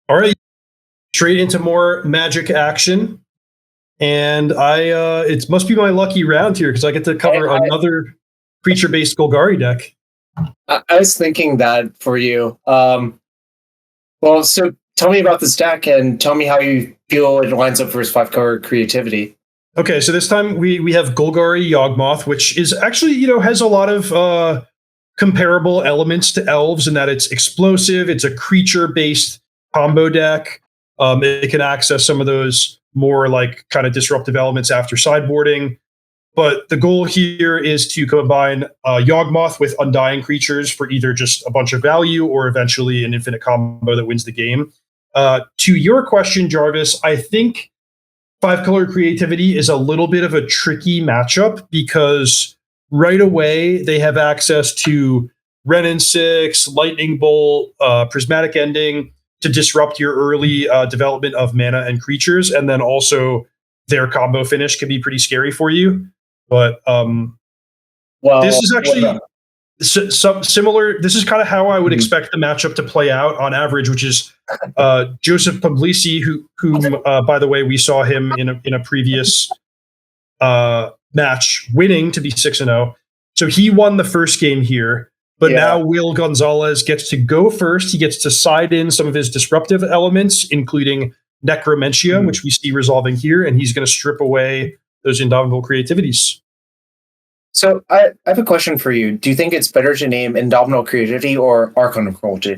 All right, straight into more Magic action, and it must be my lucky round here because I get to cover another creature-based Golgari deck. I was thinking that for you. Well, so tell me about this deck and tell me how you feel it lines up for his 5-color creativity. Okay, so this time we have Golgari Yawgmoth, which is actually, has a lot of comparable elements to Elves in that it's explosive, it's a creature-based combo deck. It can access some of those more like kind of disruptive elements after sideboarding. But the goal here is to combine Yawgmoth with Undying creatures for either just a bunch of value or eventually an infinite combo that wins the game. To your question, Jarvis, I think 5-color creativity is a little bit of a tricky matchup because right away they have access to Wrenn and 6, Lightning Bolt, Prismatic Ending to disrupt your early development of mana and creatures, and then also their combo finish can be pretty scary for you. But this is actually similar. This is kind of how I would expect the matchup to play out on average, which is Joseph Puglisi, who by the way, we saw him in a previous match winning to be 6-0. So he won the first game here. But now Will Gonzalez gets to go first. He gets to side in some of his disruptive elements, including Necromentia, which we see resolving here, and he's going to strip away those Indomitable Creativities. So I have a question for you. Do you think it's better to name Indomitable Creativity or Archon of Cruelty?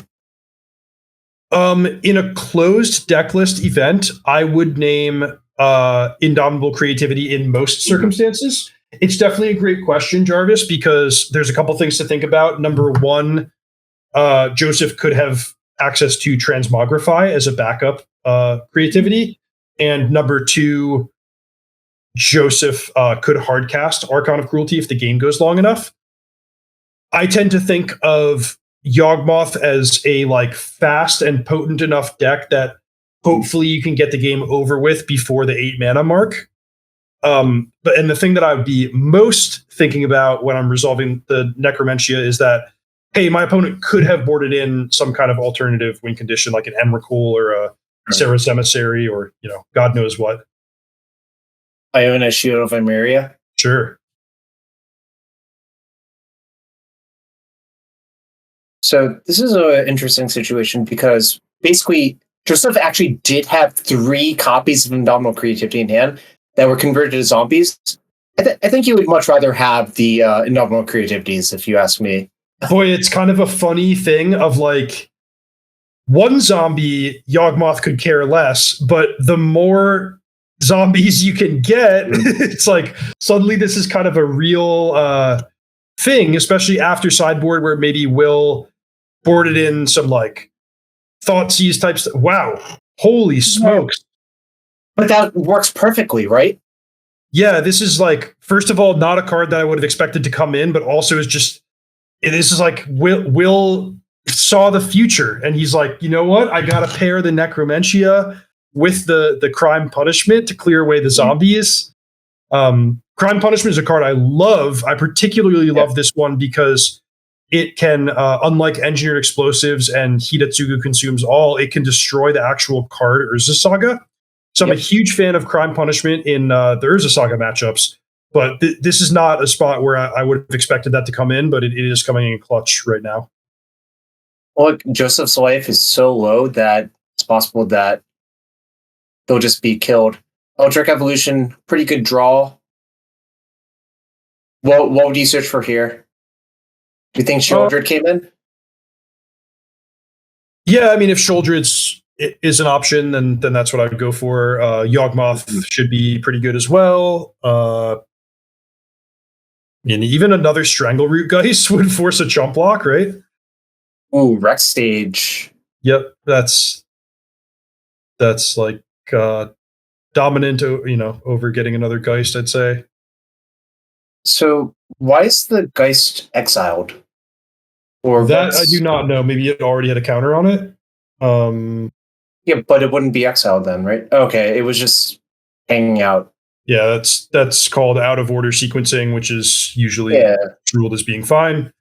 In a closed deck list event, I would name Indomitable Creativity in most circumstances. It's definitely a great question, Jarvis, because there's a couple things to think about. Number one, Joseph could have access to Transmogrify as a backup creativity. And number two, Joseph could hardcast Archon of Cruelty if the game goes long enough. I tend to think of Yawgmoth as a fast and potent enough deck that hopefully you can get the game over with before the 8 mana mark. And the thing that I would be most thinking about when I'm resolving the Necromentia is that, hey, my opponent could have boarded in some kind of alternative win condition like an Emrakul or a Sarah's Emissary or, God knows what. Iona Shield of Emeria? Sure. So this is an interesting situation because basically Joseph actually did have 3 copies of Indomitable Creativity in hand that were converted to zombies. I think you would much rather have the Indomitable Creativities, if you ask me. Boy, it's kind of a funny thing of one zombie Yawgmoth could care less, but the more zombies you can get, it's suddenly this is kind of a real thing, especially after sideboard where maybe Will boarded in some Thoughtseize type stuff. Wow. Holy smokes. But that works perfectly, right? Yeah, this is first of all, not a card that I would have expected to come in, but also this is Will saw the future and he's like, you know what? I got to pair the Necromentia with the Crime Punishment to clear away the zombies. Crime Punishment is a card I love. I particularly love this one because it can, unlike Engineered Explosives and Hidatsugu Consumes All, it can destroy the actual card Urza Saga. So I'm a huge fan of Crime Punishment in the Urza Saga matchups, but this is not a spot where I would have expected that to come in, but it is coming in clutch right now. Well, Joseph's life is so low that it's possible that they'll just be killed. Eldritch Evolution, pretty good draw. What would you search for here? Do you think Sheoldred came in? Yeah, I mean, if Sheoldred is an option, then that's what I would go for. Yawgmoth should be pretty good as well. And even another Strangleroot Geist would force a chump block, right? Ooh, Rex Stage. Yep, that's dominant, over getting another Geist, I'd say. So why is the Geist exiled? Or that I do not know. Maybe it already had a counter on it. Yeah, but it wouldn't be exiled then, right? Okay, it was just hanging out. Yeah, that's called out of order sequencing, which is usually ruled as being fine.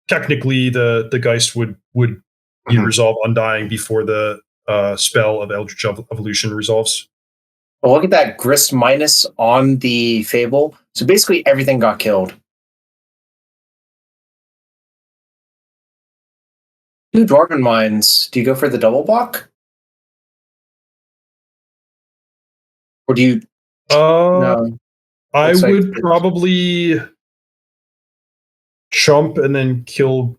Technically, the Geist would be resolved Undying before the spell of Eldritch Evolution resolves. Well, look at that Grist minus on the Fable. So basically everything got killed. 2 Dwarven Mines. Do you go for the double block? Or do you... No. I Looks would like- probably chump and then kill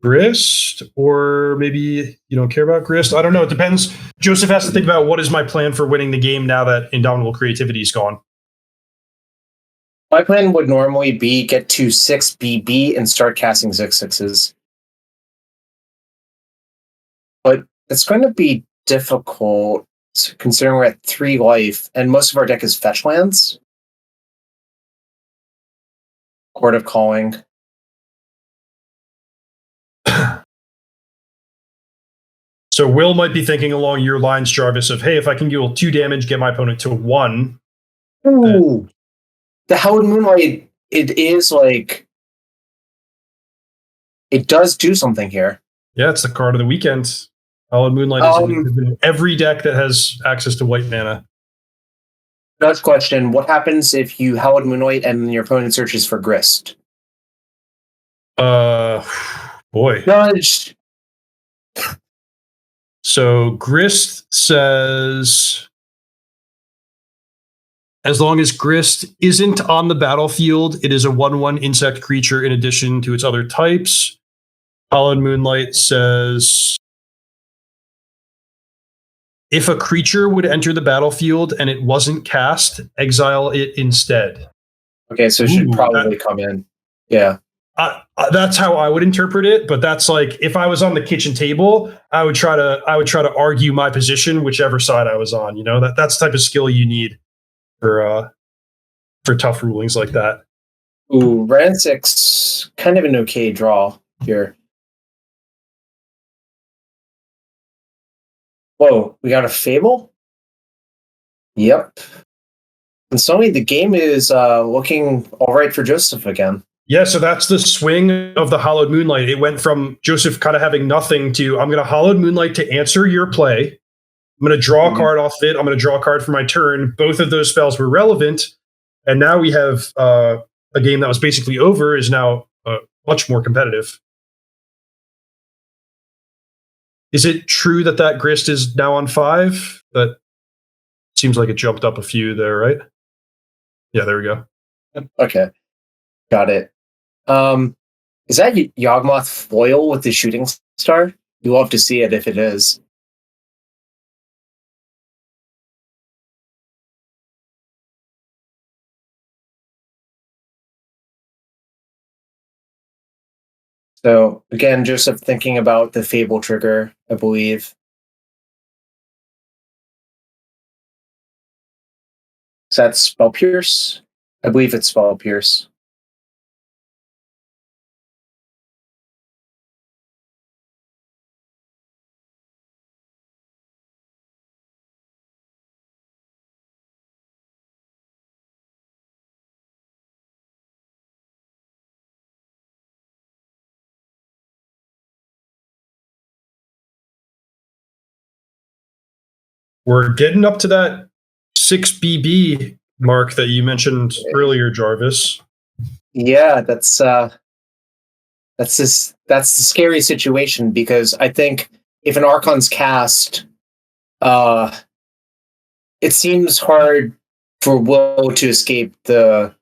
Grist, or maybe you don't care about Grist. I don't know. It depends. Joseph has to think about what is my plan for winning the game now that Indomitable Creativity is gone. My plan would normally be get to 6 BB and start casting 6/6s. But it's going to be difficult considering we're at 3 life and most of our deck is fetch lands. Court of Calling. So Will might be thinking along your lines, Jarvis, of, hey, if I can deal 2 damage, get my opponent to 1. Ooh. The Hallowed Moonlight, it is like... It does do something here. Yeah, it's the card of the weekend. Hallowed Moonlight is in every deck that has access to white mana. Next question. What happens if you Hallowed Moonlight and your opponent searches for Grist? Boy. Judge. So Grist says, as long as Grist isn't on the battlefield, it is a 1/1 insect creature in addition to its other types. Hallowed Moonlight says, if a creature would enter the battlefield and it wasn't cast, exile it instead. Okay, so it should probably come in. Yeah. That's how I would interpret it, but that's like, if I was on the kitchen table, I would try to argue my position, whichever side I was on. You know, that's the type of skill you need for tough rulings like that. Ooh, Rancic's kind of an okay draw here. Whoa, we got a Fable? Yep. And suddenly the game is looking all right for Joseph again. Yeah, so that's the swing of the Hallowed Moonlight. It went from Joseph kind of having nothing to, I'm going to Hallowed Moonlight to answer your play. I'm going to draw a card off it. I'm going to draw a card for my turn. Both of those spells were relevant. And now we have a game that was basically over is now much more competitive. Is it true that Grist is now on 5? That seems like it jumped up a few there, right? Yeah, there we go. Okay. Got it. Is that Yawgmoth foil with the shooting star? You love to see it if it is. So again, Joseph thinking about the Fable trigger, I believe. Is that Spell Pierce? I believe it's Spell Pierce. We're getting up to that 6 BB mark that you mentioned earlier, Jarvis. Yeah, that's the scary situation, because I think if an Archon's cast, it seems hard for Will to escape the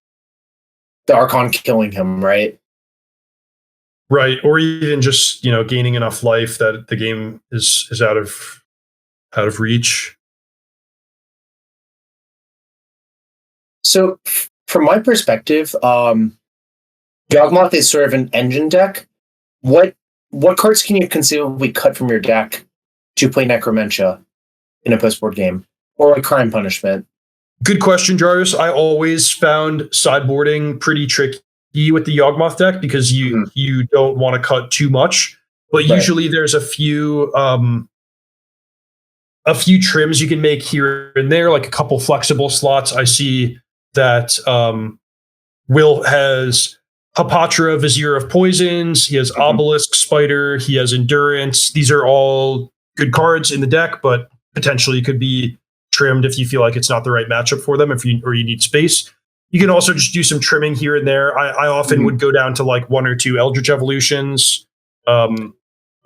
Archon killing him, right? Right, or even just, you know, gaining enough life that the game is out of reach. So, from my perspective, Yawgmoth is sort of an engine deck. What cards can you conceivably cut from your deck to play Necromentia in a post-board game, or a Crime Punishment? Good question, Jarvis. I always found sideboarding pretty tricky with the Yawgmoth deck because you don't want to cut too much, but usually there's a few trims you can make here and there, like a couple flexible slots. I see that Will has Hapatra, Vizier of Poisons. He has Obelisk Spider. He has Endurance. These are all good cards in the deck, but potentially could be trimmed if you feel like it's not the right matchup for them, or you need space. You can also just do some trimming here and there. I often would go down to like 1 or 2 Eldritch Evolutions. I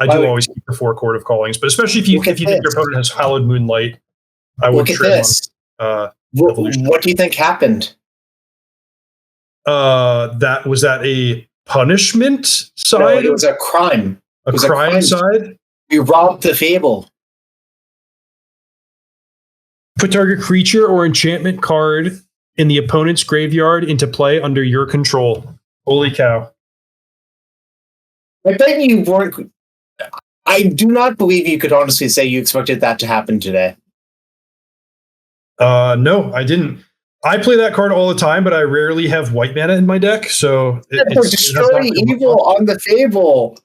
do always keep the 4 Chord of Callings, but especially if you think your opponent has Hallowed Moonlight, I would trim this. What do you think happened? Was that a punishment side? No, it was a crime. A crime side? You robbed the Fable. Put target creature or enchantment card in the opponent's graveyard into play under your control. Holy cow. I bet you weren't... I do not believe you could honestly say you expected that to happen today. No, I didn't. I play that card all the time, but I rarely have white mana in my deck, so destroy evil on the Fable.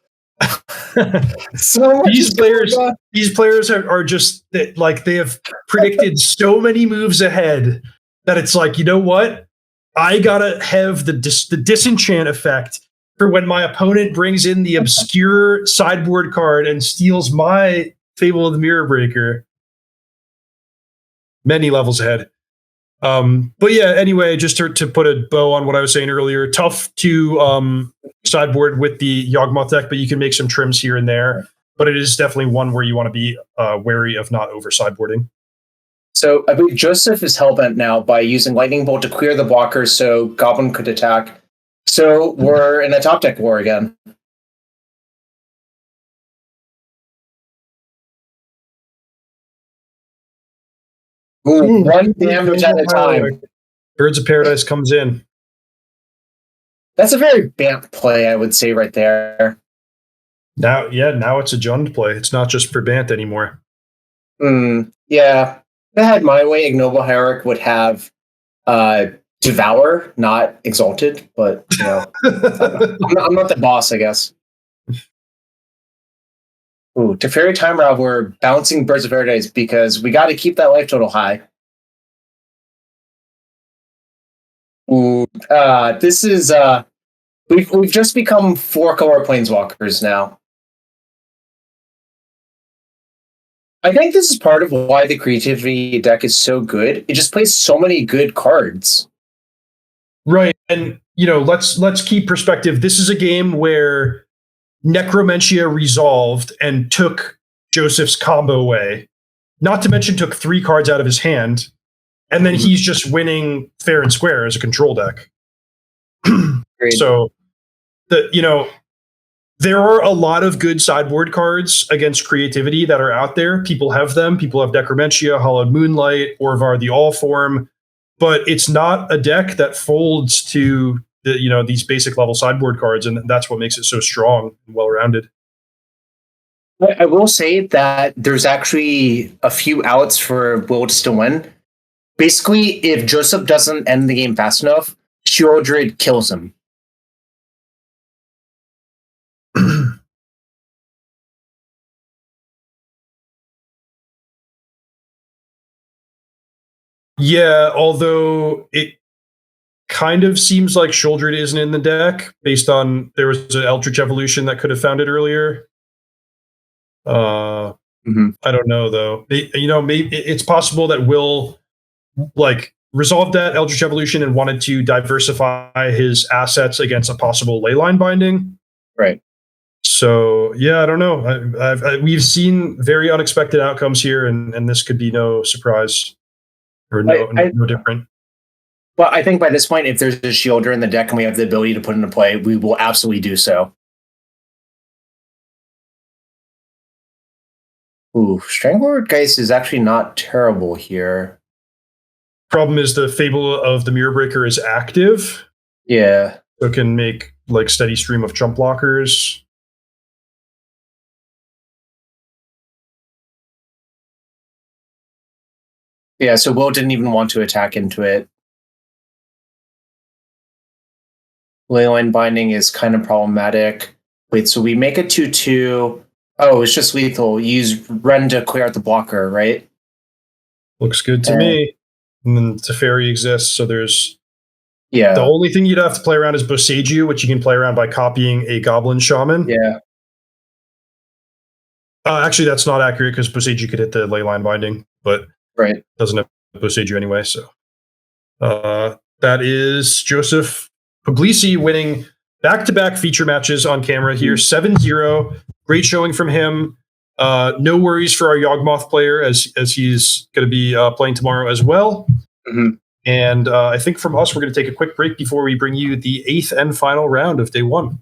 So these players are just like, they have predicted so many moves ahead that it's like, you know what? I gotta have the disenchant effect for when my opponent brings in the obscure sideboard card and steals my Fable of the Mirror Breaker. Many levels ahead. But yeah, anyway, just to put a bow on what I was saying earlier, tough to sideboard with the Yawgmoth deck, but you can make some trims here and there. But it is definitely one where you want to be wary of not over sideboarding. So I believe Joseph is hellbent now by using Lightning Bolt to clear the blockers so Goblin could attack. So we're in a top deck war again. Ooh, 1 damage at a time. Birds of Paradise comes in. That's a very Bant play, I would say, right there. Now it's a Jund play. It's not just for Bant anymore. Yeah. If I had my way, Ignoble Herrick would have Devour, not Exalted, but you know, I'm not the boss, I guess. Ooh, Teferi Time Rav, we're bouncing Birds of Paradise because we got to keep that life total high. Ooh, this is we've just become 4-color planeswalkers now. I think this is part of why the creativity deck is so good. It just plays so many good cards. Right, and let's keep perspective. This is a game where Necromentia resolved and took Joseph's combo away. Not to mention took 3 cards out of his hand, and then he's just winning fair and square as a control deck. So, there are a lot of good sideboard cards against creativity that are out there. People have them. People have Necromentia, Hallowed Moonlight, Orvar the All-Form, but it's not a deck that folds to these basic level sideboard cards, and that's what makes it so strong and well-rounded. I will say that there's actually a few outs for Will to still win. Basically, if Joseph doesn't end the game fast enough, Sheoldred kills him. Yeah, although it kind of seems like Sheoldred isn't in the deck based on there was an Eldritch Evolution that could have found it earlier. I don't know though. Maybe it's possible that Will resolved that Eldritch Evolution and wanted to diversify his assets against a possible Leyline binding. Right. So yeah, I don't know. We've seen very unexpected outcomes here, and this could be no surprise or no different. Well, I think by this point, if there's a Sheoldred in the deck and we have the ability to put into play, we will absolutely do so. Ooh, Stranglelord Geist is actually not terrible here. Problem is the Fable of the Mirror Breaker is active. Yeah. So it can make steady stream of jump blockers. Yeah, so Will didn't even want to attack into it. Leyline binding is kind of problematic. Wait, so we make a 2/2. Oh, it's just lethal. Use Ren to clear out the blocker, right? Looks good to me. And then Teferi exists, so there's... Yeah. The only thing you'd have to play around is Boseiju, which you can play around by copying a Goblin Shaman. Yeah. Actually, that's not accurate because Boseiju could hit the Leyline Binding, but Right. doesn't have Boseiju anyway. So that is Joseph Puglisi winning back-to-back feature matches on camera here. 7-0. Great showing from him. No worries for our Yawgmoth player as he's going to be playing tomorrow as well. Mm-hmm. And I think from us, we're going to take a quick break before we bring you the 8th and final round of day 1.